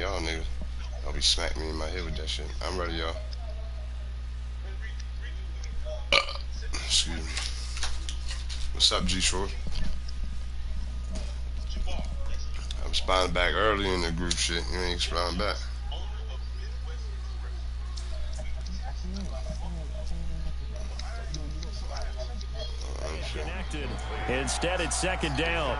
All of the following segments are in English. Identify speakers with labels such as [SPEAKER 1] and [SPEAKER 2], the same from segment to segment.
[SPEAKER 1] y'all niggas. I'll be smacking me in my head with that shit. I'm ready, y'all. Excuse me. What's up, G-Short? I'm spawning back early in the group shit. You ain't spawning back.
[SPEAKER 2] Connected. Instead, it's second down.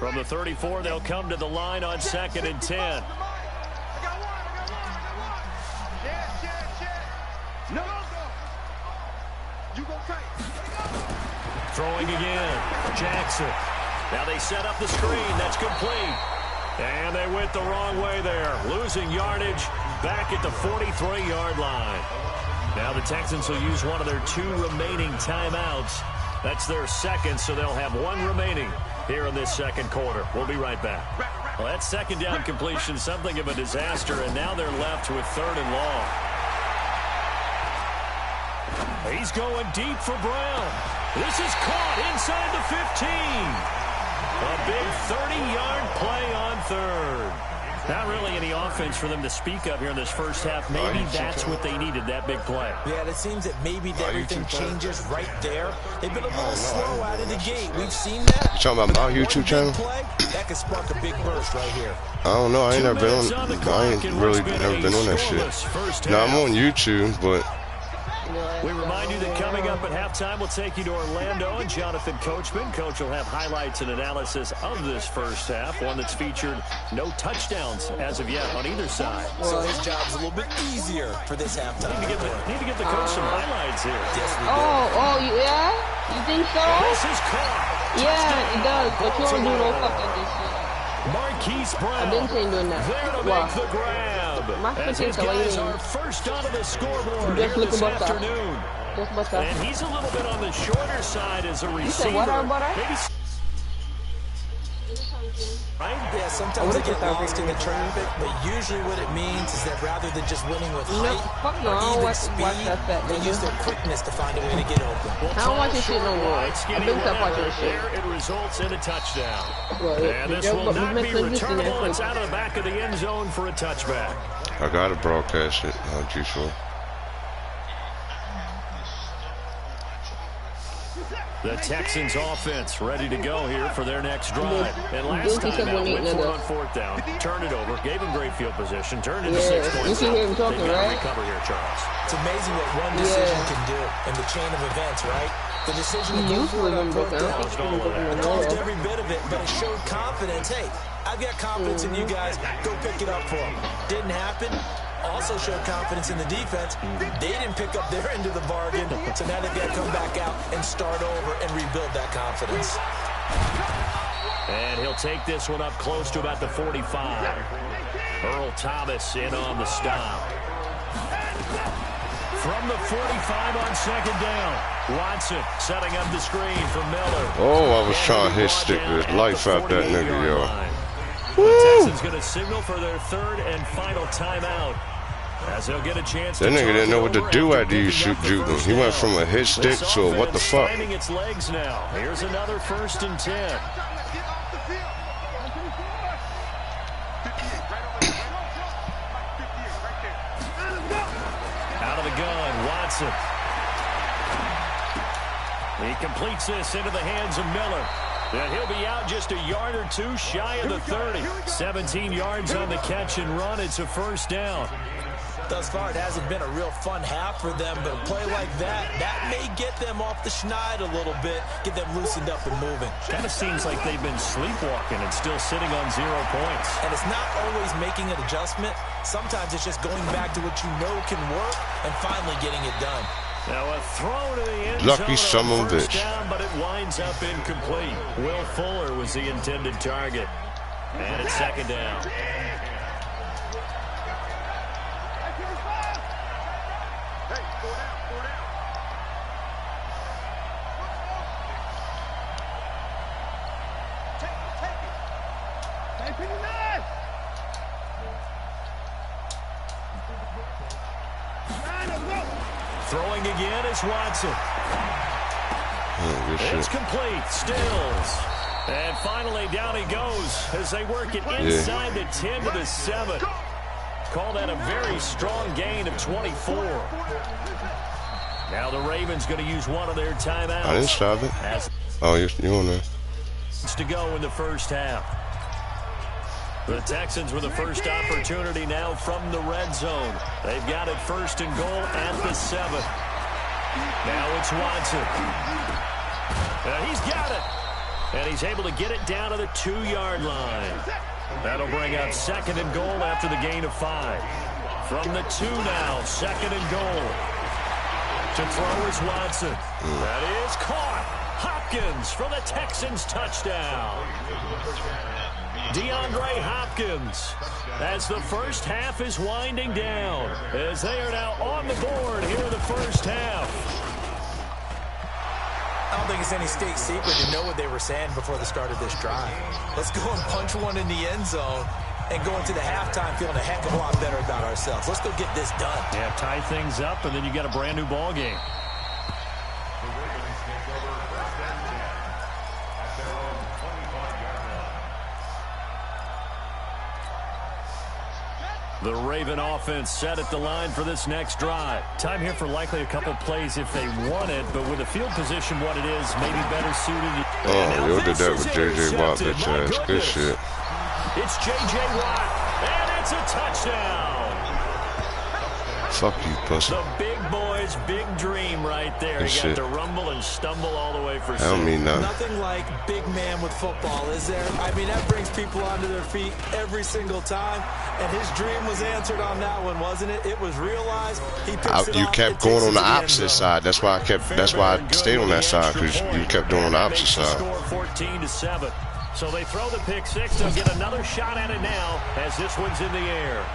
[SPEAKER 2] From the 34, they'll come to the line on 2nd and 10. Throwing again. Jackson. Now they set up the screen. That's complete. And they went the wrong way there. Losing yardage back at the 43-yard line. Now the Texans will use one of their 2 remaining timeouts. That's their second, so they'll have 1 remaining here in this second quarter. We'll be right back. Well, that second down completion, something of a disaster, and now they're left with 3rd and long. He's going deep for Brown. This is caught inside the 15. A big 30-yard play on 3rd. Not really any offense for them to speak of here in this first half. Maybe that's what they needed, that big play.
[SPEAKER 3] Yeah, it seems that maybe everything changes right there. They've been a little slow out of the gate. We've seen that.
[SPEAKER 1] You talking about my YouTube channel?
[SPEAKER 3] That could spark a big burst right here.
[SPEAKER 1] I don't know. I ain't never been on. I ain't really never been on that shit. Now I'm on YouTube, but.
[SPEAKER 2] We remind you that coming up at halftime, we'll take you to Orlando and Jonathan Coachman. Coach will have highlights and analysis of this first half, one that's featured no touchdowns as of yet on either side.
[SPEAKER 3] So his job's a little bit easier for this halftime.
[SPEAKER 2] Need to give the coach some highlights here.
[SPEAKER 3] Yes, we do.
[SPEAKER 4] Oh, yeah? You think so?
[SPEAKER 2] This is caught.
[SPEAKER 4] Yeah, it does, but you don't do no fucking this shit.
[SPEAKER 2] Marquise Brown.
[SPEAKER 4] I didn't say doing that.
[SPEAKER 2] There to make the grab. As his guys are first onto the scoreboard here this afternoon. And he's a little bit on the shorter side as a receiver.
[SPEAKER 4] You said what,
[SPEAKER 2] Maybe.
[SPEAKER 3] Right? Yeah, sometimes they get lost in the traffic, but usually what it means is that rather than just winning with height or even speed, they use their quickness to find a way to get open.
[SPEAKER 4] I don't watch this shit no more. I've been stopped watching this shit.
[SPEAKER 2] It results in a touchdown. And this will not be returnable. It's out of the back of the end zone for a touchback.
[SPEAKER 1] I gotta broadcast it on G4.
[SPEAKER 2] The Texans offense ready to go here for their next drive. And last time out, went for it on 4th down, turned it over, gave him great field position, turned into 6 points.
[SPEAKER 4] You can hear him talking, right?
[SPEAKER 2] Recover here, Charles.
[SPEAKER 3] It's amazing what one decision can do in the chain of events, right? The decision to go for it on 4th down. I loved every bit of it, but it showed confidence. Hey, I've got confidence in you guys. Go pick it up for them. Didn't happen. Also showed confidence in the defense. They didn't pick up their end of the bargain, so now they've got to come back out and start over and rebuild that confidence.
[SPEAKER 2] And he'll take this one up close to about the 45. Earl Thomas in on the stop. From the 45 on 2nd down. Watson setting up the screen for Miller.
[SPEAKER 1] Oh, I was trying to hit stick the life out that nigga, yo.
[SPEAKER 2] The Texans going to signal for their 3rd and final timeout. As they'll get a chance
[SPEAKER 1] that nigga didn't know what to do after you shoot him. He went from a hit stick to a what the fuck.
[SPEAKER 2] Finding its legs now. Here's another 1st and 10. Out of the gun, Watson. He completes this into the hands of Miller. And he'll be out just a yard or 2 shy of the 30. 17 yards on the catch and run. It's a 1st down.
[SPEAKER 3] Thus far, it hasn't been a real fun half for them, but a play like that may get them off the schneid a little bit, get them loosened up and moving.
[SPEAKER 2] Kind of seems like they've been sleepwalking and still sitting on 0 points.
[SPEAKER 3] And it's not always making an adjustment. Sometimes it's just going back to what you know can work and finally getting it done.
[SPEAKER 2] Now a throw to the end zone.
[SPEAKER 1] Lucky son of a bitch.
[SPEAKER 2] Down, but it winds up incomplete. Will Fuller was the intended target. And it's 2nd down. Throwing again is Watson.
[SPEAKER 1] Oh,
[SPEAKER 2] it's complete. Stills. And finally, down he goes as they work it inside the 10 to the 7. Call that a very strong gain of 24. Now the Ravens going to use one of their timeouts.
[SPEAKER 1] I didn't stop it. Oh, you on there.
[SPEAKER 2] To go in the first half. The Texans with the first opportunity now from the red zone. They've got it first and goal at the 7. Now it's Watson. He's got it. And he's able to get it down to the 2-yard line. That'll bring up second and goal after the gain of 5. From the 2 now, second and goal. To throw is Watson. That is caught. Hopkins for the Texans touchdown. DeAndre Hopkins as the first half is winding down as they are now on the board here in the first half.
[SPEAKER 3] I don't think it's any state secret to know what they were saying before the start of this drive. Let's go and punch one in the end zone and go into the halftime feeling a heck of a lot better about ourselves. Let's go get this done.
[SPEAKER 2] Yeah, tie things up, and then you get a brand new ball game. The Raven offense set at the line for this next drive. Time here for likely a couple plays if they want it, but with the field position what it is, maybe better suited.
[SPEAKER 1] Oh, you did that with J.J. Watt, bitch ass. Good shit.
[SPEAKER 2] It's J.J. Watt, and it's a touchdown.
[SPEAKER 1] Fuck you, pussy.
[SPEAKER 2] The big boy's big dream right there.
[SPEAKER 1] Good
[SPEAKER 2] He
[SPEAKER 1] shit.
[SPEAKER 2] got to rumble and stumble all the way for
[SPEAKER 1] I don't mean nothing.
[SPEAKER 3] Nothing like big man with football, is there? I mean, that brings people onto their feet every single time. And his dream was answered on that one, wasn't it? It was realized. He picks it
[SPEAKER 1] You
[SPEAKER 3] off,
[SPEAKER 1] kept going on the opposite side. That's why I stayed on that side, because you kept doing on the opposite side.
[SPEAKER 2] Score 14-7. So they throw the pick six. They'll get another shot at it now as this one's in the air.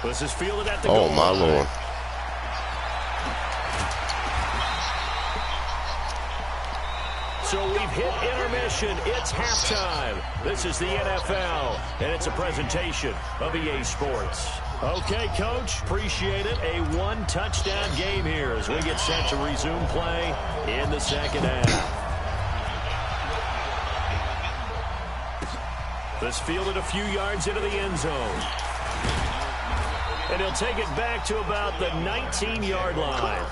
[SPEAKER 2] This is fielded at the goal line.
[SPEAKER 1] Oh, my Lord.
[SPEAKER 2] So we've hit intermission. It's halftime. This is the NFL, and it's a presentation of EA Sports. Okay, Coach, appreciate it. A one-touchdown game here as we get set to resume play in the second half. This fielded a few yards into the end zone. And he'll take it back to about the 19-yard line.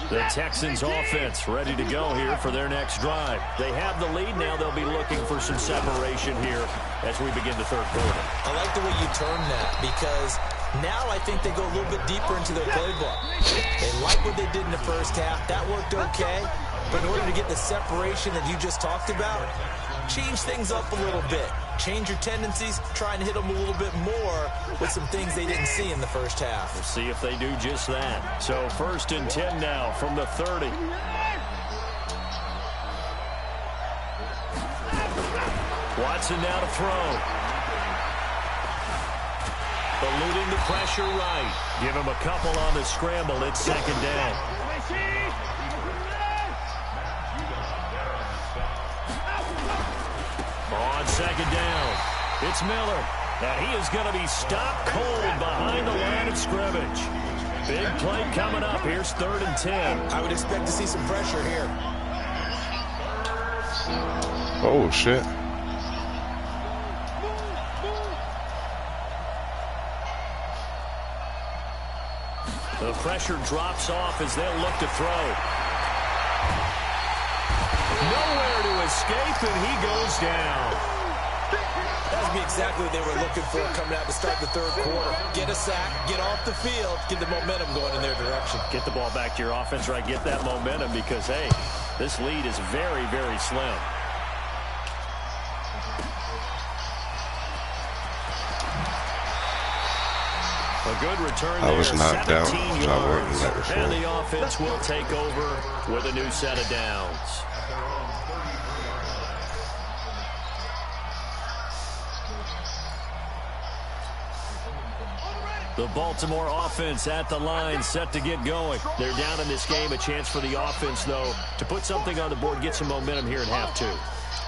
[SPEAKER 2] The Texans offense ready to go here for their next drive. They have the lead now. They'll be looking for some separation here as we begin the third quarter.
[SPEAKER 3] I like the way you term that, because now I think they go a little bit deeper into their playbook. They like what they did in the first half. That worked okay. But in order to get the separation that you just talked about, change things up a little bit. Change your tendencies, try and hit them a little bit more with some things they didn't see in the first half.
[SPEAKER 2] We'll see if they do just that. So 1st and 10 now from the 30. Watson now to throw. Eluding the pressure right. Give him a couple on the scramble. It's second down. On second down, it's Miller. And he is going to be stopped cold behind the line of scrimmage. Big play coming up. Here's 3rd and 10.
[SPEAKER 3] I would expect to see some pressure here.
[SPEAKER 1] Oh, shit.
[SPEAKER 2] The pressure drops off as they'll look to throw. Nowhere to escape, and he goes down.
[SPEAKER 3] That would be exactly what they were looking for coming out to start the third quarter. Get a sack, get off the field, get the momentum going in their direction.
[SPEAKER 2] Get the ball back to your offense, right? Get that momentum because, hey, this lead is very, very slim. A good return there.
[SPEAKER 1] I was knocked down.
[SPEAKER 2] 17
[SPEAKER 1] I worked
[SPEAKER 2] yards.
[SPEAKER 1] that before.
[SPEAKER 2] And the offense will take over with a new set of downs. The Baltimore offense at the line, set to get going. They're down in this game. A chance for the offense, though, to put something on the board, get some momentum here in half two.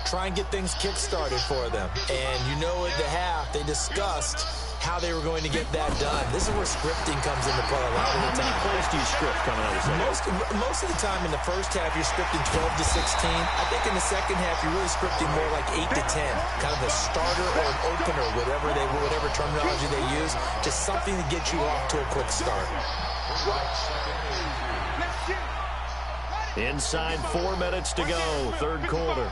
[SPEAKER 3] Try and get things kick-started for them. And you know at the half, they discussed how they were going to get that done. This is where scripting comes into play a lot of the time.
[SPEAKER 2] How many plays do you script coming out of the second?
[SPEAKER 3] Most of the time in the first half, you're scripting 12 to 16. I think in the second half, you're really scripting more like 8 to 10. Kind of a starter or an opener, whatever terminology they use. Just something to get you off to a quick start.
[SPEAKER 2] Inside 4 minutes to go, third quarter.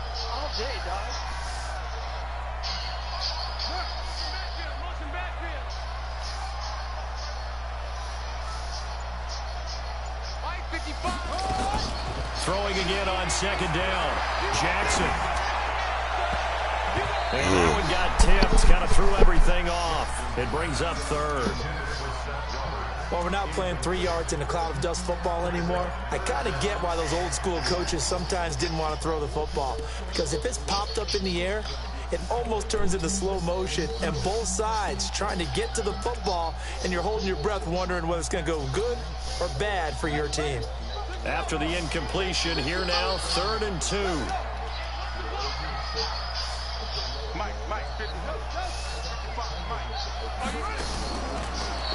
[SPEAKER 2] Throwing again on second down. Jackson. And that one got tipped. Kind of threw everything off. It brings up third.
[SPEAKER 3] Well, we're not playing 3 yards in a cloud of dust football anymore. I kind of get why those old school coaches sometimes didn't want to throw the football. Because if it's popped up in the air, it almost turns into slow motion. And both sides trying to get to the football, and you're holding your breath wondering whether it's going to go good or bad for your team.
[SPEAKER 2] After the incompletion, here now, 3rd and 2.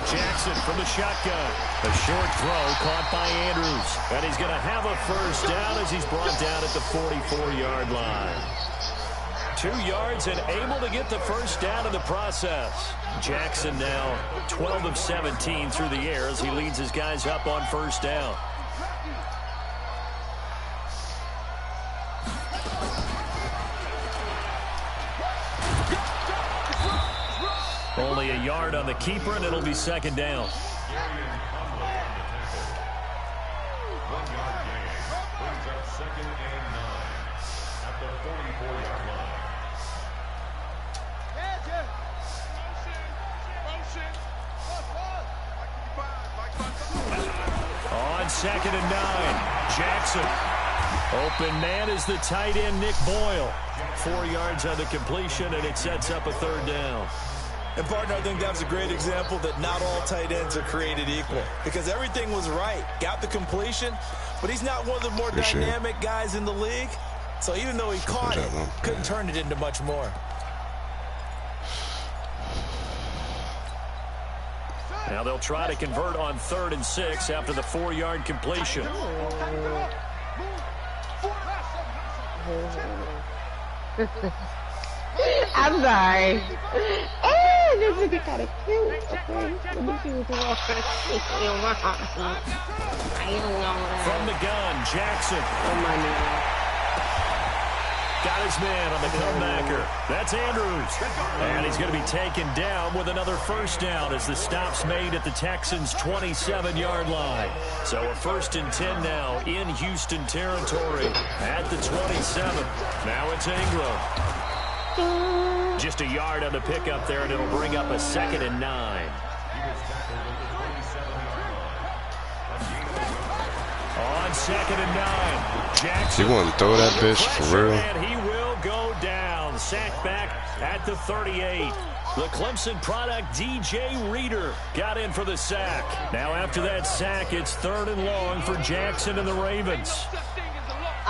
[SPEAKER 2] Jackson from the shotgun. A short throw caught by Andrews. And he's going to have a first down as he's brought down at the 44-yard line. 2 yards and able to get the first down in the process. Jackson now 12 of 17 through the air as he leads his guys up on first down. Only a yard on the keeper, and it'll be second down.
[SPEAKER 5] 1 yard gain. Brings up 2nd and 9 at the 44-yard line.
[SPEAKER 2] On 2nd and 9, Jackson. Open man is the tight end, Nick Boyle. 4 yards on the completion, and it sets up a third down.
[SPEAKER 3] And, partner, I think that was a great example that not all tight ends are created equal. Because everything was right. Got the completion, but he's not one of the more dynamic guys in the league. So even though he caught it, couldn't turn it into much more.
[SPEAKER 2] Now they'll try to convert on 3rd and 6 after the 4-yard completion.
[SPEAKER 4] I'm sorry. This is kind of cute. Okay. Let me see what's wrong. I don't know.
[SPEAKER 2] From the gun, Jackson.
[SPEAKER 4] Oh my God.
[SPEAKER 2] Got his man on the comebacker. That's Andrews. And he's going to be taken down with another first down as the stop's made at the Texans' 27-yard line. So a 1st and 10 now in Houston territory at the 27. Now it's Ingram. Just a yard on the pickup there, and it'll bring up a 2nd and 9. On 2nd and 9, Jackson.
[SPEAKER 1] You want to throw that bitch for real?
[SPEAKER 2] And he will go down. Sacked back at the 38. The Clemson product, DJ Reader, got in for the sack. Now after that sack, it's 3rd and long for Jackson and the Ravens.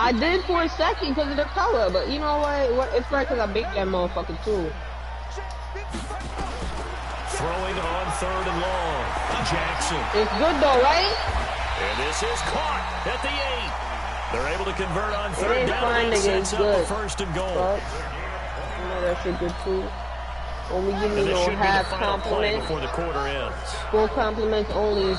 [SPEAKER 4] I did for a second because of the color, but you know what? It's right because I baked that motherfucker too.
[SPEAKER 2] Throwing on 3rd and long. Jackson.
[SPEAKER 4] It's good though, right?
[SPEAKER 2] And this is caught at the 8. They're able to convert on 3rd down.
[SPEAKER 4] Fine,
[SPEAKER 2] Sets up
[SPEAKER 4] good.
[SPEAKER 2] a 1st and goal.
[SPEAKER 4] But, you know that shit good too. Only give me no half compliments
[SPEAKER 2] before the quarter ends.
[SPEAKER 4] Full compliments only.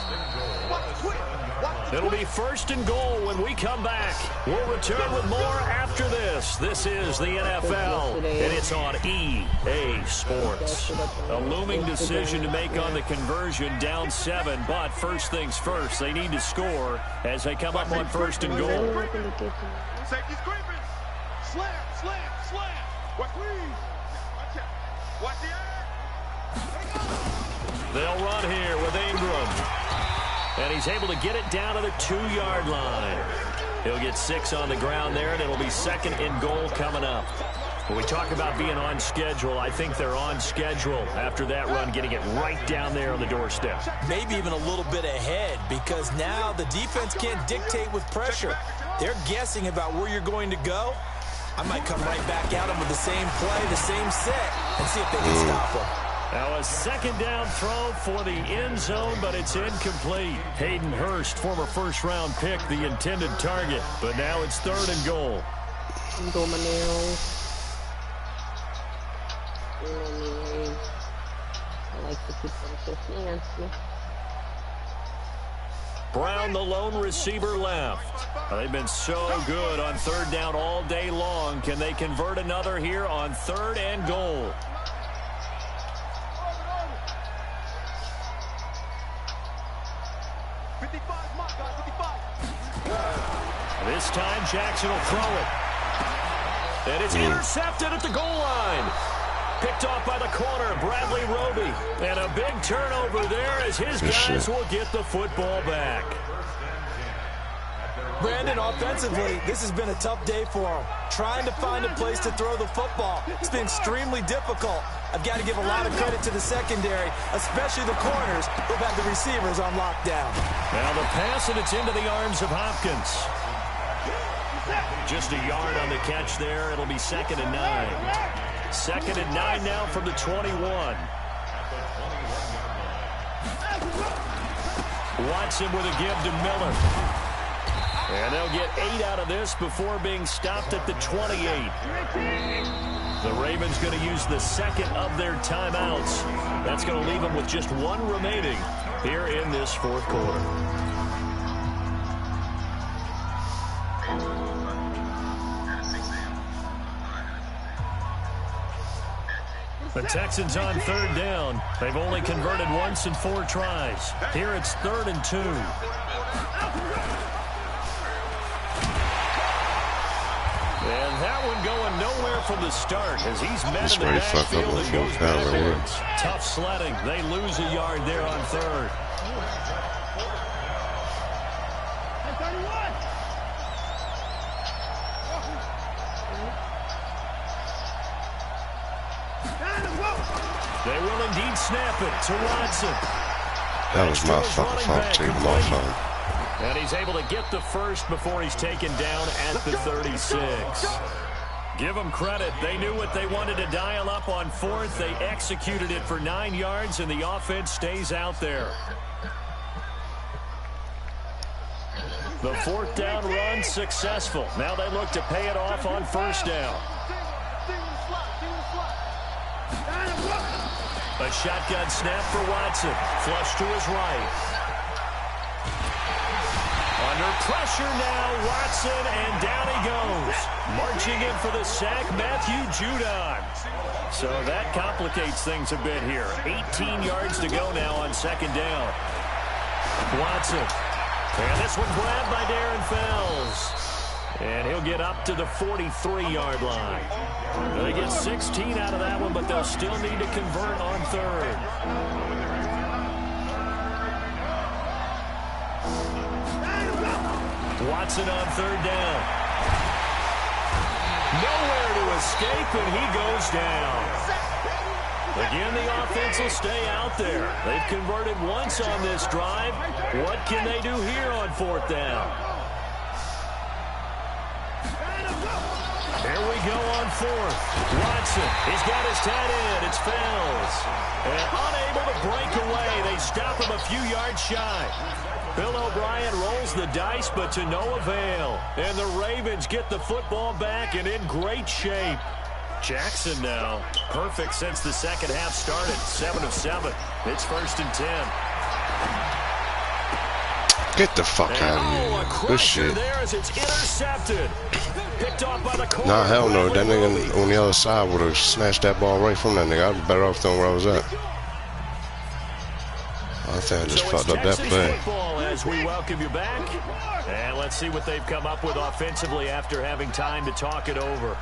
[SPEAKER 2] It'll be 1st and goal when we come back. We'll return with more after this. This is the NFL, and it's on EA Sports. A looming decision to make on the conversion, down 7, but first things first, they need to score as they come up on 1st and goal.
[SPEAKER 6] Safety's creeping. Slam, slam, slam. Watch the
[SPEAKER 2] They'll run here with Ingram. And he's able to get it down to the 2-yard line. He'll get 6 on the ground there, and it'll be 2nd and goal coming up. When we talk about being on schedule, I think they're on schedule after that run, getting it right down there on the doorstep.
[SPEAKER 3] Maybe even a little bit ahead, because now the defense can't dictate with pressure. They're guessing about where you're going to go. I might come right back at them with the same play, the same set, and see if they can stop them.
[SPEAKER 2] Now a second down throw for the end zone, but it's incomplete. Hayden Hurst, former first-round pick, the intended target. But now it's 3rd and goal.
[SPEAKER 4] I like to keep them so fancy.
[SPEAKER 2] Brown, the lone receiver, left. They've been so good on 3rd down all day long. Can they convert another here on 3rd and goal? This time Jackson will throw it. And it's intercepted at the goal line. Picked off by the corner, Bradley Roby. And a big turnover there as his guys will get the football back.
[SPEAKER 3] Brandon, offensively, this has been a tough day for him. Trying to find a place to throw the football. It's been extremely difficult. I've got to give a lot of credit to the secondary, especially the corners who've had the receivers on lockdown.
[SPEAKER 2] Now the pass, and it's into the arms of Hopkins. Just a yard on the catch there. It'll be 2nd and 9. 2nd and 9 now from the 21. Watson with a give to Miller. And they'll get 8 out of this before being stopped at the 28. The Ravens going to use the 2nd of their timeouts. That's going to leave them with just 1 remaining here in this 4th quarter. The Texans on 3rd down. They've only converted once in 4 tries. Here it's 3rd and 2. And that one going nowhere from the start as he's met in the backfield and goes backwards. Tough sledding. They lose a yard there on 3rd. They will indeed snap it to Watson.
[SPEAKER 1] That was my fucking fault. Take him off on.
[SPEAKER 2] And he's able to get the first before he's taken down at the 36. Give them credit. They knew what they wanted to dial up on 4th. They executed it for 9 yards, and the offense stays out there. The 4th down run successful. Now they look to pay it off on 1st down. A shotgun snap for Watson. Flush to his right. Under pressure now, Watson, and down he goes. Marching in for the sack, Matthew Judon. So that complicates things a bit here. 18 yards to go now on 2nd down. Watson. And this one grabbed by Darren Fells. And he'll get up to the 43-yard line. They get 16 out of that one, but they'll still need to convert on 3rd. Watson on 3rd down. Nowhere to escape, and he goes down. Again, the offense will stay out there. They've converted once on this drive. What can they do here on 4th down? Here we go on 4th. Watson, he's got his tight end. It's Fells. And unable to break away. They stop him a few yards shy. Bill O'Brien rolls the dice, but to no avail. And the Ravens get the football back and in great shape. Jackson now. Perfect since the 2nd half started. 7 of 7. It's 1st and 10.
[SPEAKER 1] Get the fuck out of here. Good shit.
[SPEAKER 2] There as it's intercepted. Picked off by the corner.
[SPEAKER 1] Nah, hell no. That nigga on the other side would have snatched that ball right from that nigga. I'd be better off than where I was at. I think I just fucked up that play.
[SPEAKER 2] As we welcome you back. And let's see what they've come up with offensively after having time to talk it over.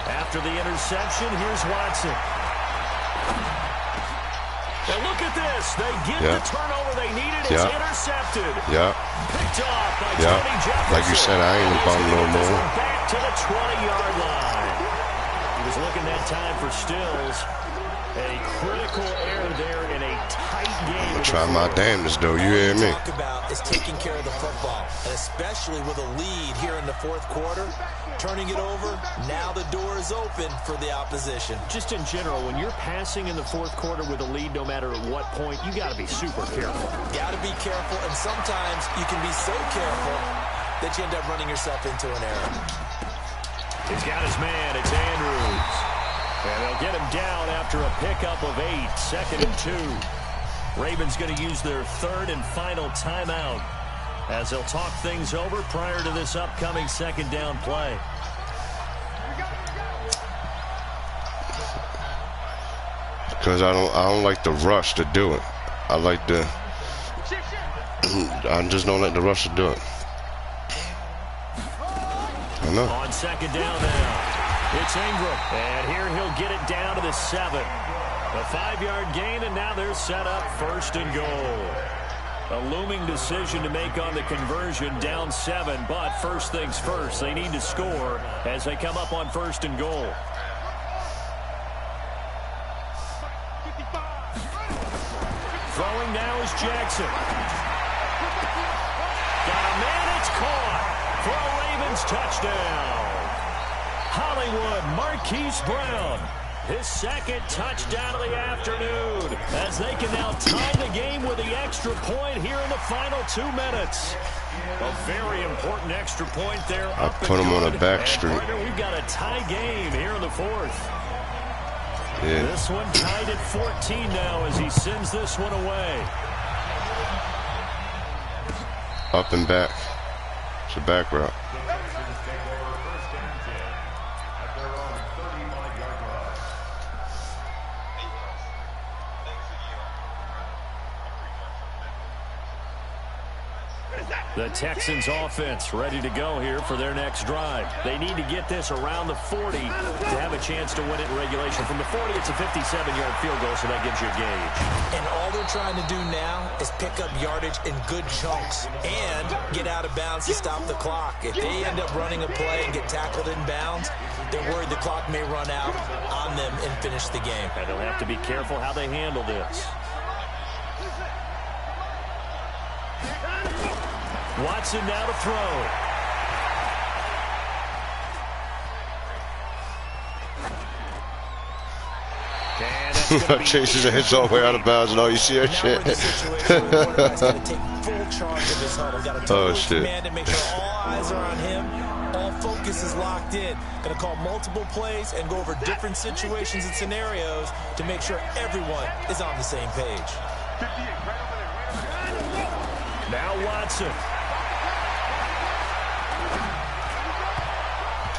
[SPEAKER 2] After the interception, here's Watson. And look at this. They get the turnover they needed. It's intercepted. Picked off by Tony Jefferson.
[SPEAKER 1] Like you said, I ain't about no more.
[SPEAKER 2] Back to the 20-yard line. He was looking that time for Stills. A critical error there in a tight game.
[SPEAKER 1] try my damnedest, though. You hear me?
[SPEAKER 3] Talk about is taking care of the football, and especially with a lead here in the fourth quarter, turning it over. Now the door is open for the opposition.
[SPEAKER 2] Just in general, when you're passing in the fourth quarter with a lead, no matter at what point, you got to be super careful.
[SPEAKER 3] Got to be careful, and sometimes you can be so careful that you end up running yourself into an error.
[SPEAKER 2] He's got his man. It's Andrews. And they'll get him down after a pickup of 8, 2nd and 2. Ravens going to use their 3rd and final timeout as they'll talk things over prior to this upcoming 2nd down play.
[SPEAKER 1] Because I don't like the rush to do it. I like the I just don't like the rush to do it. I know.
[SPEAKER 2] On 2nd down now. It's Ingram, and here he'll get it down to the 7. A 5-yard gain, and now they're set up 1st and goal. A looming decision to make on the conversion, down 7, but first things first, they need to score as they come up on 1st and goal. Throwing now is Jackson. Got a man, it's caught for a Ravens touchdown. Hollywood Marquise Brown, his 2nd touchdown of the afternoon, as they can now tie the game with the extra point here in the final 2 minutes. A very important extra point there.
[SPEAKER 1] I put him on a back street.
[SPEAKER 2] We've got a tie game here in the 4th.
[SPEAKER 1] Yeah.
[SPEAKER 2] This one tied at 14 now as he sends this one away.
[SPEAKER 1] Up and back. It's a back route.
[SPEAKER 2] The Texans offense ready to go here for their next drive. They need to get this around the 40 to have a chance to win it in regulation. From the 40, it's a 57-yard field goal, so that gives you a gauge.
[SPEAKER 3] And all they're trying to do now is pick up yardage in good chunks and get out of bounds to stop the clock. If they end up running a play and get tackled in bounds, they're worried the clock may run out on them and finish the game.
[SPEAKER 2] And they'll have to be careful how they handle this. Watson now to throw.
[SPEAKER 1] Chases a hits all the way out of bounds, and all you see that shit. Oh shit!
[SPEAKER 3] To make sure all eyes are on him, all focus is locked in. Going to call multiple plays and go over different situations and scenarios to make sure everyone is on the same page.
[SPEAKER 2] Now Watson.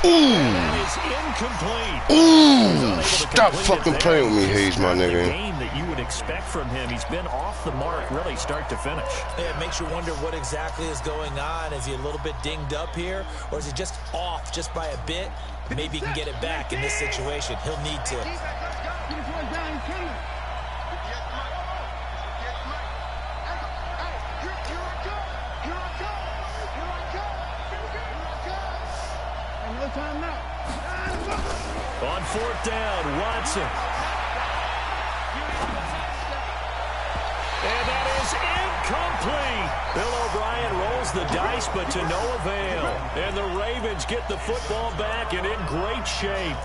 [SPEAKER 1] Ooh!
[SPEAKER 2] That is incomplete.
[SPEAKER 1] Ooh! Stop fucking playing with me, Hayes, my nigga.
[SPEAKER 2] The game that you would expect from him. He's been off the mark, really, start to finish.
[SPEAKER 3] Yeah, it makes you wonder what exactly is going on. Is he a little bit dinged up here, or is he just off just by a bit? Maybe he can get it back in this situation. He'll need to.
[SPEAKER 2] On 4th down, Watson. And that is incomplete. Bill O'Brien rolls the dice, but to no avail. And the Ravens get the football back and in great shape.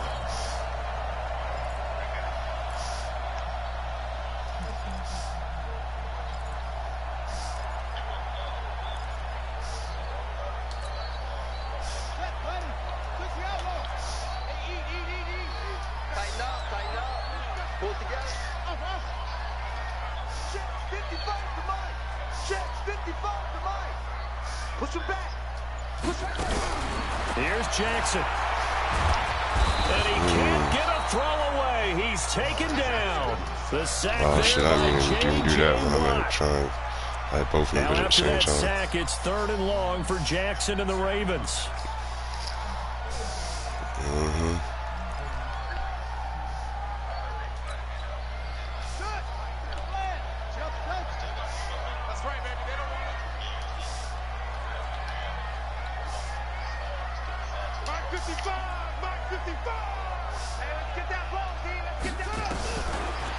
[SPEAKER 2] Here's Jackson. And he can't get a throw away. He's taken down. The sack
[SPEAKER 1] Oh
[SPEAKER 2] there
[SPEAKER 1] shit! I
[SPEAKER 2] by
[SPEAKER 1] didn't do that when I'm
[SPEAKER 2] J.J.
[SPEAKER 1] at trying. I had both
[SPEAKER 2] Now
[SPEAKER 1] numbers at the
[SPEAKER 2] after
[SPEAKER 1] same
[SPEAKER 2] that
[SPEAKER 1] time.
[SPEAKER 2] sack, it's 3rd and long for Jackson and the Ravens.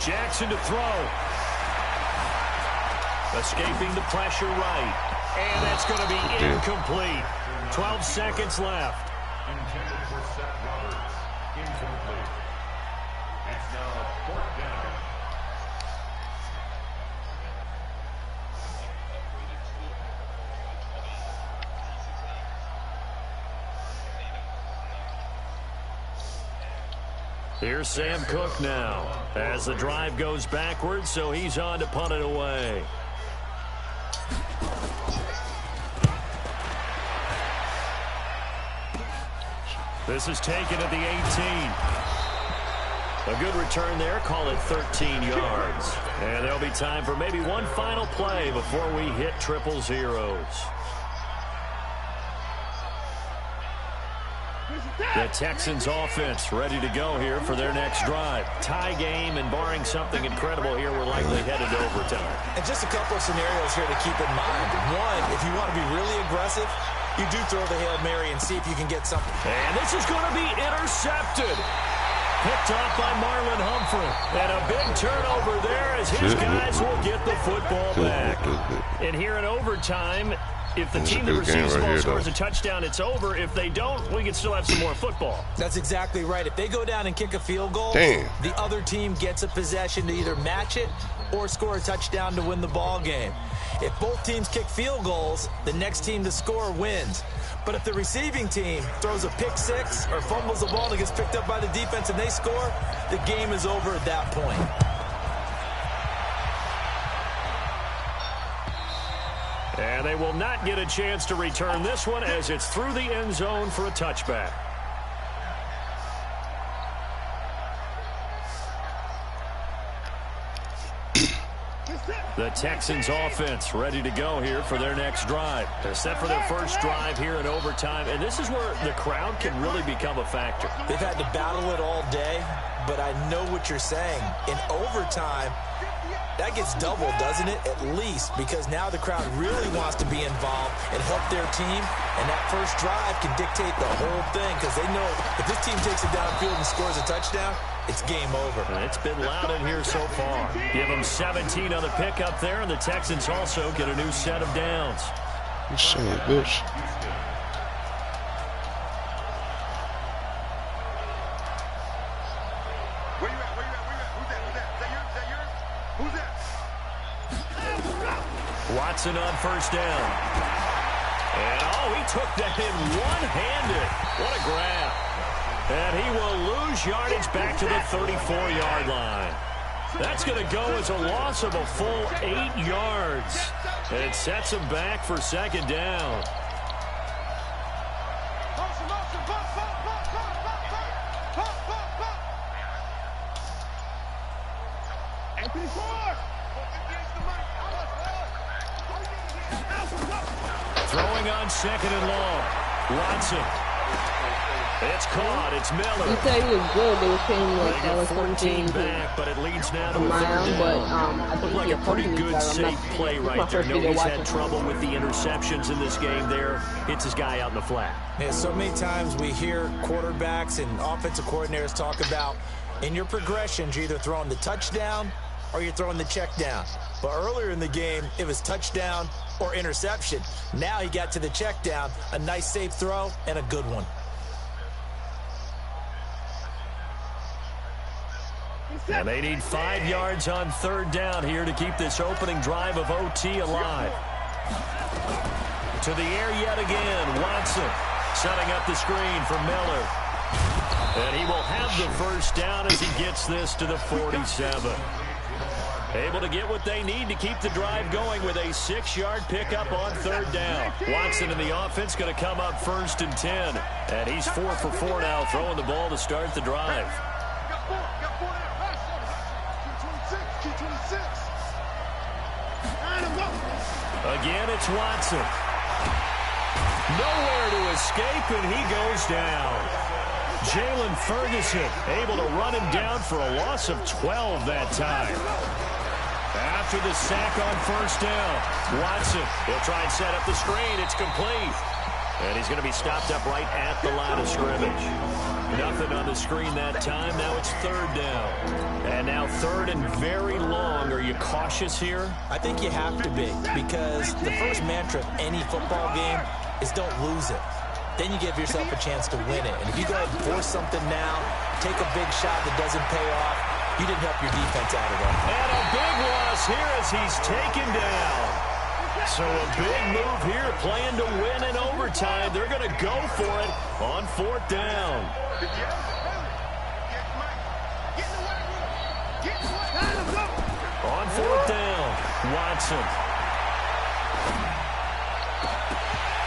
[SPEAKER 2] Jackson to throw. Escaping the pressure right. And that's going to be incomplete. 12 seconds left.
[SPEAKER 5] Intended for Seth Roberts. Incomplete. It's now 4th down.
[SPEAKER 2] Here's Sam Cook now as the drive goes backwards, so he's on to punt it away. This is taken at the 18. A good return there, call it 13 yards. And there'll be time for maybe one final play before we hit triple zeros. The Texans offense ready to go here for their next drive. Tie game, and barring something incredible here, we're likely headed to overtime.
[SPEAKER 3] And just a couple of scenarios here to keep in mind. One, if you want to be really aggressive, you do throw the Hail Mary and see if you can get something.
[SPEAKER 2] And this is going to be intercepted. Picked off by Marlon Humphrey. And a big turnover there as his guys will get the football back. And here in overtime, if the team that receives the ball scores a touchdown, it's over. If they don't, we can still have some more football.
[SPEAKER 3] That's exactly right. If they go down and kick a field goal, the other team gets a possession to either match it or score a touchdown to win the ball game. If both teams kick field goals, the next team to score wins. But if the receiving team throws a pick six or fumbles the ball and it gets picked up by the defense and they score, the game is over at that point.
[SPEAKER 2] And they will not get a chance to return this one as it's through the end zone for a touchback. The Texans offense ready to go here for their next drive. They're set for their first drive here in overtime, and this is where the crowd can really become a factor.
[SPEAKER 3] They've had to battle it all day, but I know what you're saying. In overtime, that gets doubled, doesn't it? At least, because now the crowd really wants to be involved and help their team, and that first drive can dictate the whole thing because they know if this team takes it downfield and scores a touchdown, it's game over.
[SPEAKER 2] It's been loud in here so far. Give them 17 on the pickup there, and the Texans also get a new set of downs.
[SPEAKER 1] You son of a bitch.
[SPEAKER 6] Where you at? Where you at? Where you at? Who's that? Who's that? Is that yours? Is that yours? Who's that?
[SPEAKER 2] Watson on first down. And, he took that in one-handed. What a grab. And he will lose yardage back to the 34-yard line. That's going to go as a loss of a full 8 yards. And it sets him back for second down. Throwing on second and long. Watson. It's caught. It's Miller.
[SPEAKER 4] You said he was good. They were saying like
[SPEAKER 2] 14 back, but it leads now to a
[SPEAKER 4] I think
[SPEAKER 2] looked like a pretty good, safe play right there. Nobody's had trouble with the interceptions in this game there. Hits his guy out in the flat.
[SPEAKER 3] Yeah, so many times we hear quarterbacks and offensive coordinators talk about in your progressions, you're either throwing the touchdown or you're throwing the check down. But earlier in the game, it was touchdown or interception. Now he got to the check down, a nice safe throw, and a good one.
[SPEAKER 2] And they need 5 yards on third down here to keep this opening drive of OT alive. To the air yet again. Watson setting up the screen for Miller. And he will have the first down as he gets this to the 47. Able to get what they need to keep the drive going with a 6-yard pickup on third down. Watson in the offense going to come up first and 10. And he's 4 for 4 now, throwing the ball to start the drive. Again, it's Watson. Nowhere to escape, and he goes down. Jalen Ferguson able to run him down for a loss of 12 that time. After the sack on first down, Watson will try and set up the screen. It's complete. And he's going to be stopped up right at the line of scrimmage. Nothing on the screen that time. Now it's third down. And now third and very long. Are you cautious here?
[SPEAKER 3] I think you have to be, because the first mantra of any football game is don't lose it. Then you give yourself a chance to win it. And if you go ahead and force something now, take a big shot that doesn't pay off, you didn't help your defense out at all.
[SPEAKER 2] And a big loss here as he's taken down. So a big move here, playing to win in overtime. They're going to go for it on fourth down. On fourth down, Watson.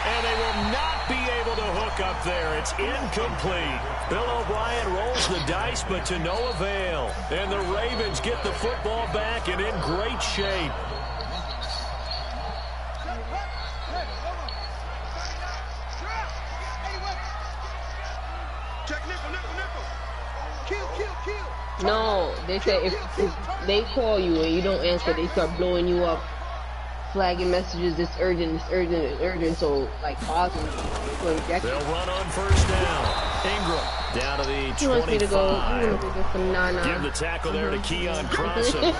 [SPEAKER 2] And they will not be able to hook up there. It's incomplete. Bill O'Brien rolls the dice, but to no avail. And the Ravens get the football back and in great shape.
[SPEAKER 4] No, they say if they call you and you don't answer, they start blowing you up, flagging messages. It's urgent, it's urgent, it's urgent. So like pausing.
[SPEAKER 2] They'll run on first down. Ingram down to the 25. Give the tackle there to Keon Crossen. And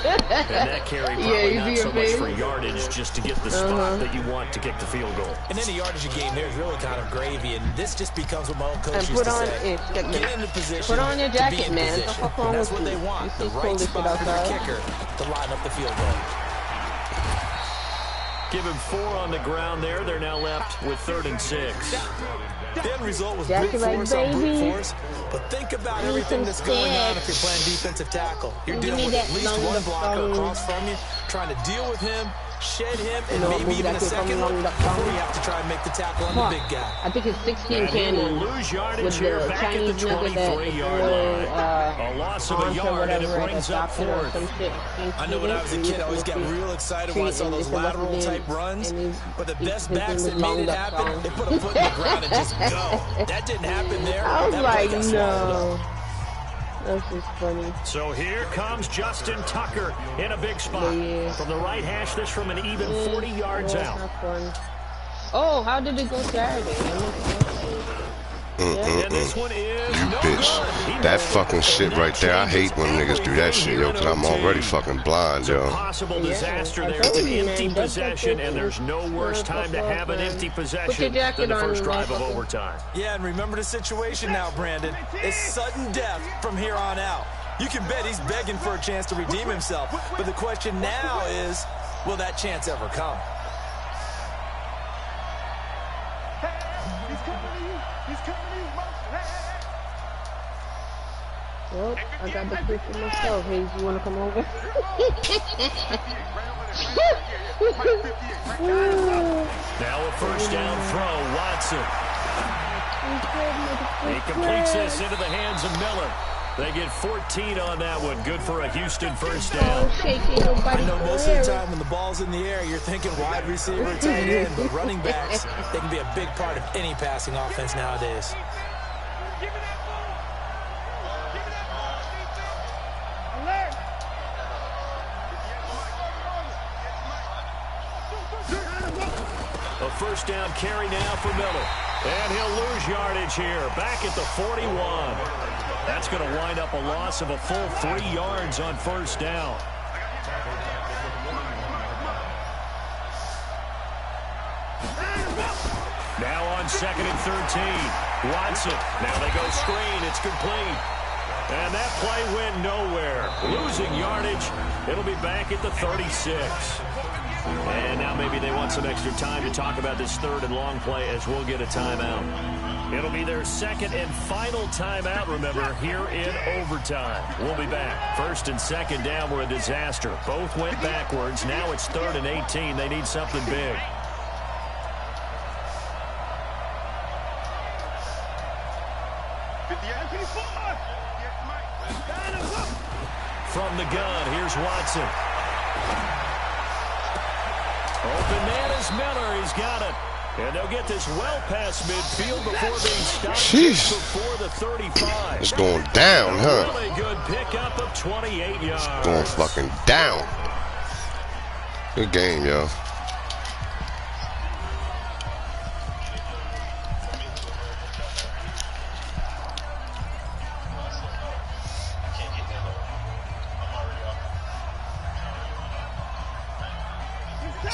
[SPEAKER 2] that carry probably not so much for yardage, just to get the spot that you want to kick the field goal.
[SPEAKER 3] And then the yardage game there is really kind of gravy, and this just becomes what my old coach used to say. Get into position.
[SPEAKER 4] Put on your jacket, man.
[SPEAKER 3] That's what they want. The right spot for the kicker to line up the field goal.
[SPEAKER 2] Give him 4 on the ground there. They're now left with 3rd and 6.
[SPEAKER 3] The end result was brute force on brute force, but think about everything that's going on if you're playing defensive tackle. You're dealing with at least one blocker across from you, trying to deal with him, shed him, and maybe even a second one before you have to try and make the tackle on the big guy.
[SPEAKER 4] I think it's 16 candies with the Chinese nugget that
[SPEAKER 2] a loss of a yard, and it brings up 4th.
[SPEAKER 3] I know when I was a kid, I always got real excited when I saw those lateral type runs, but the best backs that made it happen, they put a foot in the ground and just go. That didn't happen there.
[SPEAKER 4] I was like, no. That's just funny.
[SPEAKER 2] So here comes Justin Tucker in a big spot. From the right hash, this from an even 40 yards out.
[SPEAKER 4] Oh, how did it go Saturday?
[SPEAKER 2] And this one is
[SPEAKER 1] you bitch. That fucking shit right there. I hate when niggas do that shit, yo, because I'm already fucking blind, yo.
[SPEAKER 2] Possible disaster there. It's an empty possession, and there's no worse time to have an empty possession than the first drive of overtime.
[SPEAKER 3] Yeah, and remember the situation now, Brandon. It's sudden death from here on out. You can bet he's begging for a chance to redeem himself. But the question now is, will that chance ever come?
[SPEAKER 4] Well, I got the clip for myself. Hey, you want to come over?
[SPEAKER 2] Now a first down throw, Watson. He completes this into the hands of Miller. They get 14 on that one. Good for a Houston first down.
[SPEAKER 3] I know most of the time when the ball's in the air, you're thinking wide receiver, tight end, but running backs, they can be a big part of any passing offense nowadays.
[SPEAKER 2] A first down carry now for Miller. And he'll lose yardage here. Back at the 41. That's going to wind up a loss of a full 3 yards on first down. Now on 2nd and 13. Watson. Now they go screen. It's complete. And that play went nowhere. Losing yardage. It'll be back at the 36. And now maybe they want some extra time to talk about this 3rd and long play as we'll get a timeout. It'll be their 2nd and final timeout, remember, here in overtime. We'll be back. 1st and 2nd down were a disaster. Both went backwards. Now it's 3rd and 18. They need something big. From the gun, here's Watson. Open man is Miller. He's got it. And they'll get this well past midfield before being stopped before the 35.
[SPEAKER 1] It's going down, huh?
[SPEAKER 2] Really good pickup of 28 yards.
[SPEAKER 1] It's going fucking down. Good game, yo.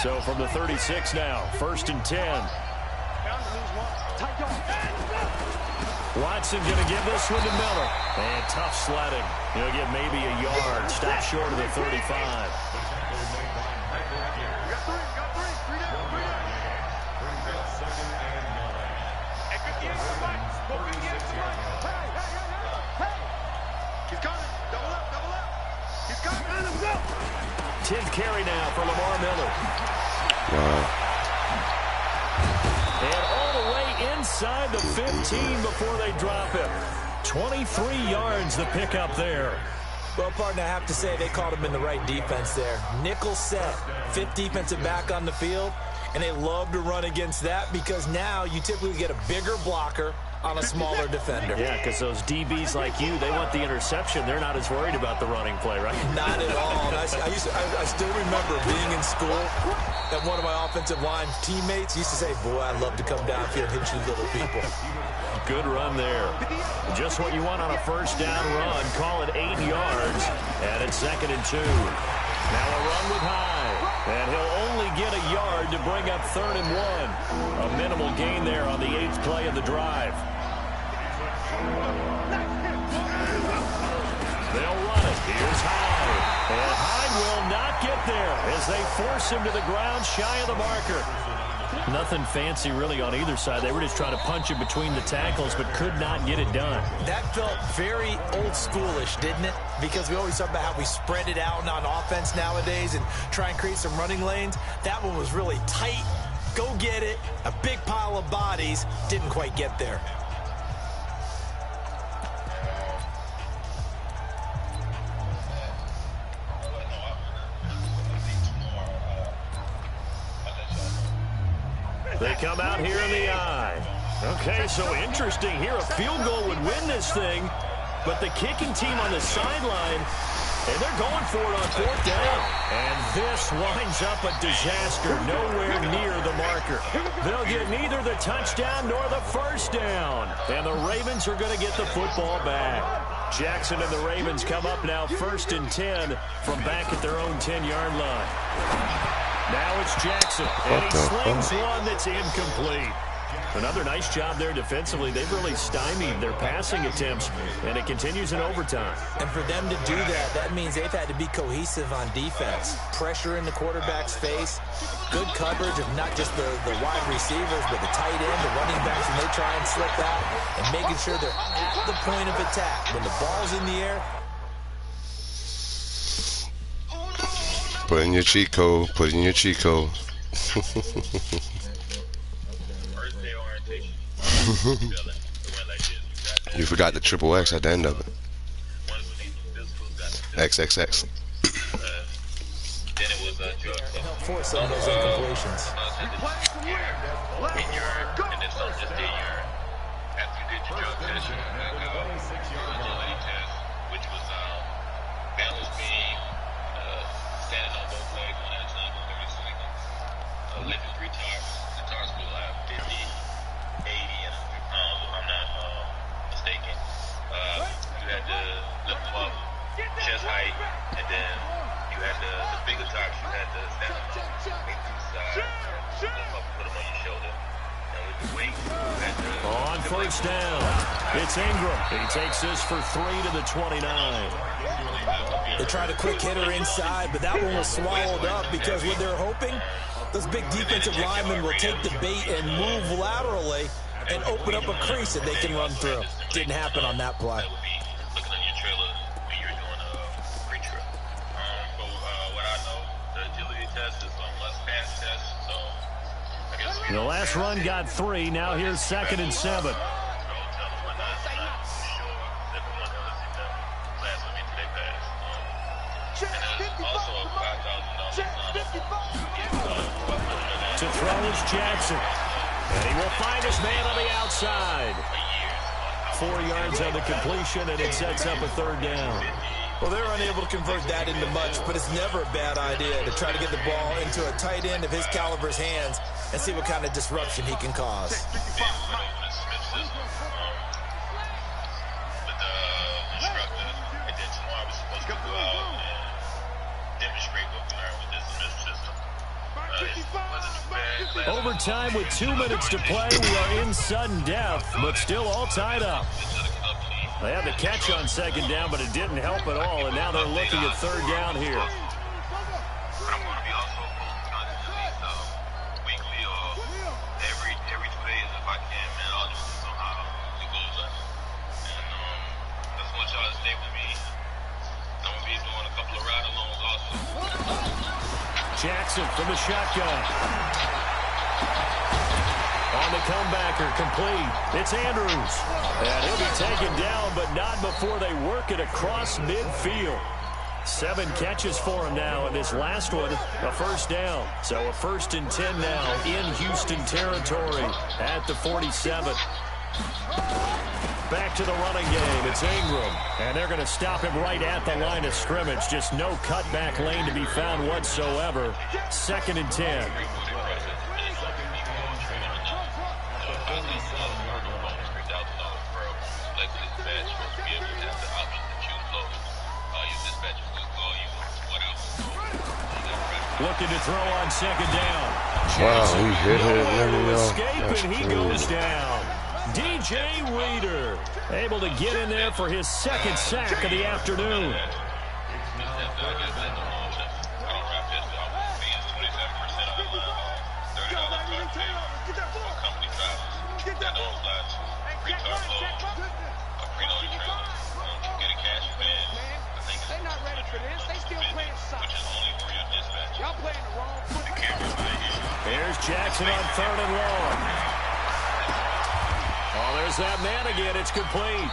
[SPEAKER 2] So from the 36 now, 1st and 10. Watson going to give this one to Miller. And tough sledding. He'll get maybe a yard. Stop short of the 35.
[SPEAKER 6] He's coming. Double up, double up. He's coming. Let him go.
[SPEAKER 2] 10th carry now for Lamar Miller.
[SPEAKER 1] Wow.
[SPEAKER 2] And all the way inside the 15 before they drop him. 23 yards the pickup there.
[SPEAKER 3] Well, partner, I have to say they called him in the right defense there. Nickel set, 5th defensive back on the field, and they love to run against that because now you typically get a bigger blocker on a smaller defender.
[SPEAKER 2] Yeah, because those DBs like you, they want the interception. They're not as worried about the running play, right?
[SPEAKER 3] Not at all. I still remember being in school and one of my offensive line teammates used to say, boy, I'd love to come downfield and hit you little people.
[SPEAKER 2] Good run there. Just what you want on a 1st down run. Call it 8 yards. And it's 2nd and 2. Now a run with Hyde. And he'll only get a yard to bring up 3rd and 1. A minimal gain there on the 8th play of the drive. They'll run it. Here's Hyde. And Hyde will not get there as they force him to the ground shy of the marker. Nothing fancy really on either side. They were just trying to punch it between the tackles but could not get it done.
[SPEAKER 3] That felt very old schoolish, didn't it? Because we always talk about how we spread it out on offense nowadays and try and create some running lanes. That one was really tight. Go get it. A big pile of bodies. Didn't quite get there.
[SPEAKER 2] They come out here in the eye. Okay, so interesting here. A field goal would win this thing, but the kicking team on the sideline, and they're going for it on 4th down. And this winds up a disaster nowhere near the marker. They'll get neither the touchdown nor the 1st down. And the Ravens are going to get the football back. Jackson and the Ravens come up now 1st and 10 from back at their own 10-yard line. Now it's Jackson, and he slings one that's incomplete. Another nice job there defensively. They've really stymied their passing attempts, and it continues in overtime.
[SPEAKER 3] And for them to do that, that means they've had to be cohesive on defense. Pressure in the quarterback's face, good coverage of not just the wide receivers, but the tight end, the running backs when they try and slip out, and making sure they're at the point of attack. When the ball's in the air,
[SPEAKER 1] Put in your cheat code. Put in your cheat code. You forgot the triple X at the end of it. XXX.
[SPEAKER 7] Then it was
[SPEAKER 3] force some of those incompletions.
[SPEAKER 7] And then some just did your, after you did your drug test, your agility test, which was balance being standing on both legs one at a time for 30 seconds. Lifting 3 tarps. The tarps will have 50, 80, and 100 pounds, if I'm not mistaken. You had to lift them up, chest height, and then you had the bigger tarps, you had to stand on them, make them side, lift them up, put them on your shoulder. And with the weight, you had to...
[SPEAKER 2] On 1st down, it's Ingram. He takes this for 3 to the 29.
[SPEAKER 3] They tried a quick hitter inside, but that one was swallowed up because what they're hoping, those big defensive linemen will take the bait and move laterally and open up a crease that they can run through. Didn't happen on that play.
[SPEAKER 7] Looking on your trailer when you're doing a pre-trip. But what I know, the agility test is a less fast test, so I guess
[SPEAKER 2] The last run got 3. Now here's 2nd and 7. To throw is Jackson. And he will find his man on the outside. 4 yards on the completion, and it sets up a 3rd down.
[SPEAKER 3] Well, they're unable to convert that into much, but it's never a bad idea to try to get the ball into a tight end of his caliber's hands and see what kind of disruption he can cause.
[SPEAKER 2] Overtime with 2 minutes to play. We are in sudden death, but still all tied up. They had the catch on second down, but it didn't help at all, and now they're looking at third down here. Jackson from the shotgun. On the comebacker, complete. It's Andrews. And he'll be taken down, but not before they work it across midfield. 7 catches for him now, and this last one, a first down. So a 1st and 10 now in Houston territory at the 47. Back to the running game. It's Ingram. And they're going to stop him right at the line of scrimmage. Just no cutback lane to be found whatsoever. 2nd and 10. Looking to throw on second down.
[SPEAKER 1] Wow, he hit it and
[SPEAKER 2] everything. And he goes down. DJ Reader able to get in there for his 2nd sack of the afternoon. Here's Jackson on 3rd and long. Oh, there's that man again. It's complete.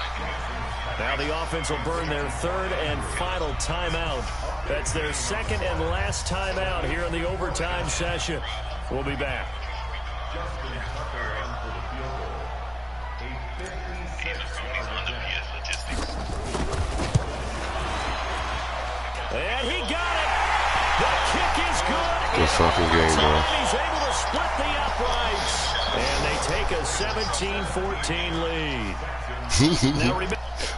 [SPEAKER 2] Now the offense will burn their 3rd and final timeout. That's their 2nd and last timeout here in the overtime session. We'll be back. And he got it. The kick is good.
[SPEAKER 1] Good fucking game, bro.
[SPEAKER 2] He's able to split the uprights. And they take a 17-14 lead.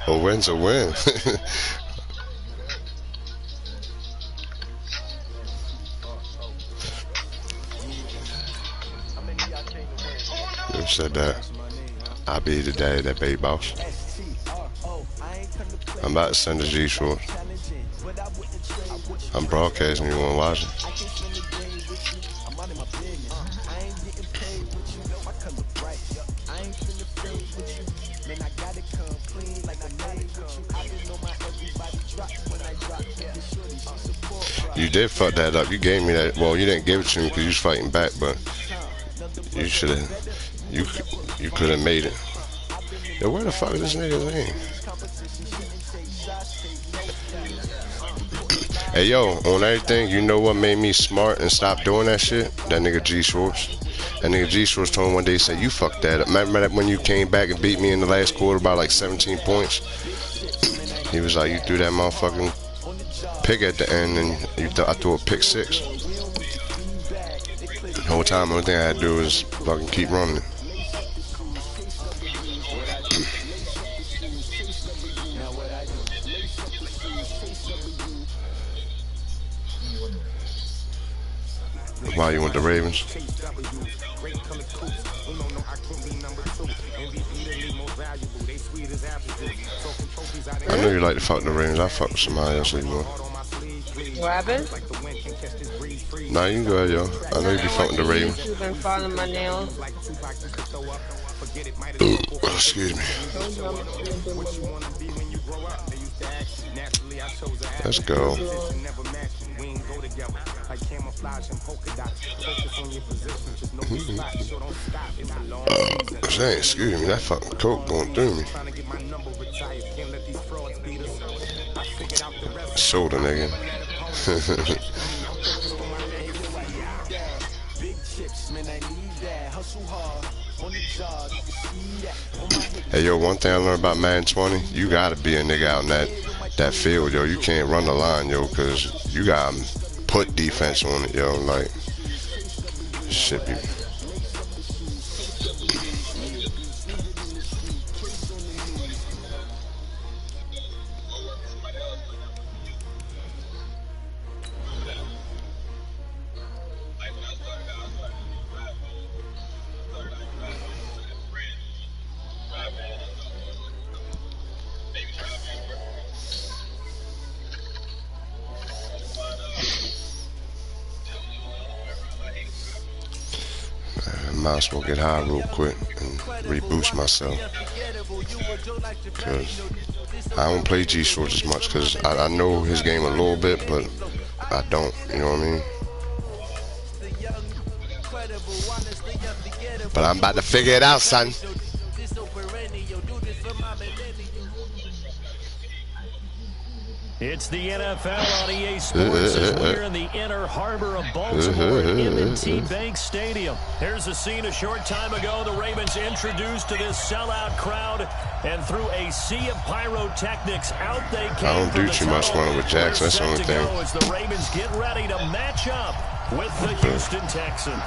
[SPEAKER 1] A win's a win. Who said that? I'll be the daddy that baby boss. I'm about to send a G-Short. I'm broadcasting. You want to watch it? You did fuck that up. You gave me that. Well, you didn't give it to me because you was fighting back, but you should have. You could have made it. Yo, where the fuck is this nigga's name? Hey, yo, on everything, you know what made me smart and stop doing that shit? That nigga G Schwartz. That nigga G Schwartz told me one day, he said, you fucked that up. Remember that when you came back and beat me in the last quarter by like 17 points? He was like, you threw that motherfucking pick at the end and I threw a pick 6. The whole time, the only thing I had to do was fucking keep running it. Why you want the Ravens? I know you like to fuck the Ravens. I fuck with somebody else anymore.
[SPEAKER 4] What happened?
[SPEAKER 1] Nah, you can go ahead, yo. I know you be fucking the Ravens.
[SPEAKER 4] You've been filing my nails.
[SPEAKER 1] Excuse me. Let's go. Say, excuse me, that fucking coke going through me. Soda, nigga. Hey, yo, one thing I learned about Madden 20, you gotta be a nigga out in that field, yo. You can't run the line, yo, because you gotta put defense on it, yo. Like, shit be. I might as well get high real quick and reboost myself. Cause I don't play G Shorts as much because I know his game a little bit, but I don't, you know what I mean? But I'm about to figure it out, son.
[SPEAKER 2] It's the NFL on EA Sports as we're in the inner harbor of Baltimore at M&T Bank Stadium. Here's a scene a short time ago. The Ravens introduced to this sellout crowd, and through a sea of pyrotechnics, out they came.
[SPEAKER 1] I don't do too much running with Jax. That's the only thing.
[SPEAKER 2] As the Ravens get ready to match up with the Houston Texans.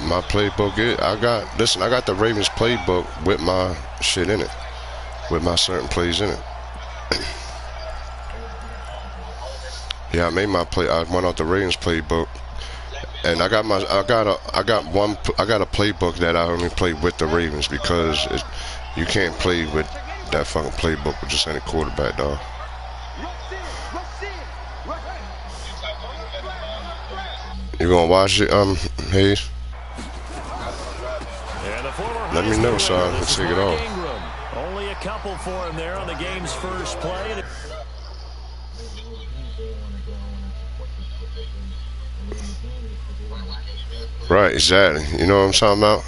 [SPEAKER 1] My playbook, I got the Ravens playbook with my shit in it. With my certain plays in it. Yeah, I made my play. I went out the Ravens playbook, and I got a playbook that I only play with the Ravens because you can't play with that fucking playbook with just any quarterback, dog. You gonna watch it, Hayes? Let me know so I can take it off.
[SPEAKER 2] Only a couple for him there on the game's first play.
[SPEAKER 1] Right, exactly. You know what I'm talking about?